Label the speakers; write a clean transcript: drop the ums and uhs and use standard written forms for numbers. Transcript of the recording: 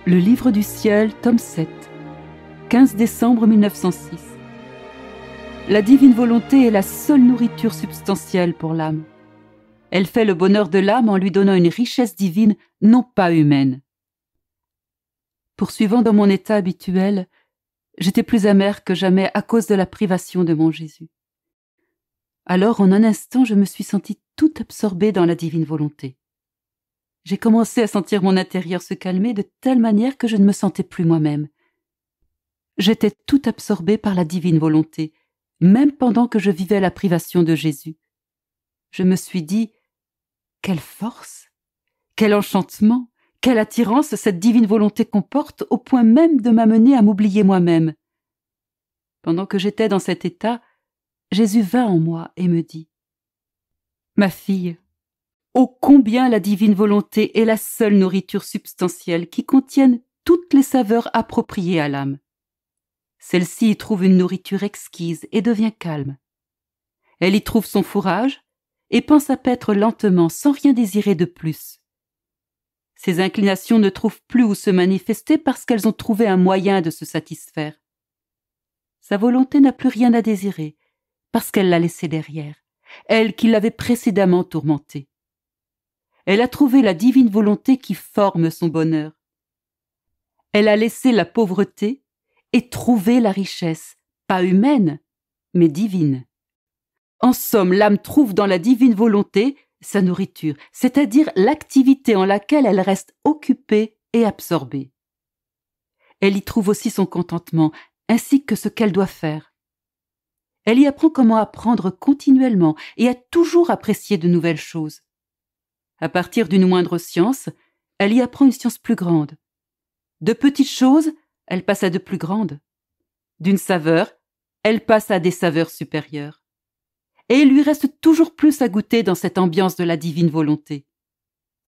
Speaker 1: Le Livre du ciel, tome 7, 15 décembre 1906. La divine volonté est la seule nourriture substantielle pour l'âme. Elle fait le bonheur de l'âme en lui donnant une richesse divine, non pas humaine. Poursuivant dans mon état habituel, j'étais plus amère que jamais à cause de la privation de mon Jésus. Alors, en un instant, je me suis sentie tout absorbée dans la divine volonté. J'ai commencé à sentir mon intérieur se calmer de telle manière que je ne me sentais plus moi-même. J'étais tout absorbée par la divine volonté, même pendant que je vivais la privation de Jésus. Je me suis dit, quelle force, quel enchantement, quelle attirance cette divine volonté comporte au point même de m'amener à m'oublier moi-même. Pendant que j'étais dans cet état, Jésus vint en moi et me dit, « Ma fille, ô combien la divine volonté est la seule nourriture substantielle qui contienne toutes les saveurs appropriées à l'âme. Celle-ci y trouve une nourriture exquise et devient calme. Elle y trouve son fourrage et pense à paître lentement sans rien désirer de plus. Ses inclinations ne trouvent plus où se manifester parce qu'elles ont trouvé un moyen de se satisfaire. Sa volonté n'a plus rien à désirer parce qu'elle l'a laissé derrière, elle qui l'avait précédemment tourmentée. Elle a trouvé la divine volonté qui forme son bonheur. Elle a laissé la pauvreté et trouvé la richesse, pas humaine, mais divine. En somme, l'âme trouve dans la divine volonté sa nourriture, c'est-à-dire l'activité en laquelle elle reste occupée et absorbée. Elle y trouve aussi son contentement, ainsi que ce qu'elle doit faire. Elle y apprend comment apprendre continuellement et à toujours apprécier de nouvelles choses. À partir d'une moindre science, elle y apprend une science plus grande. De petites choses, elle passe à de plus grandes. D'une saveur, elle passe à des saveurs supérieures. Et il lui reste toujours plus à goûter dans cette ambiance de la divine volonté.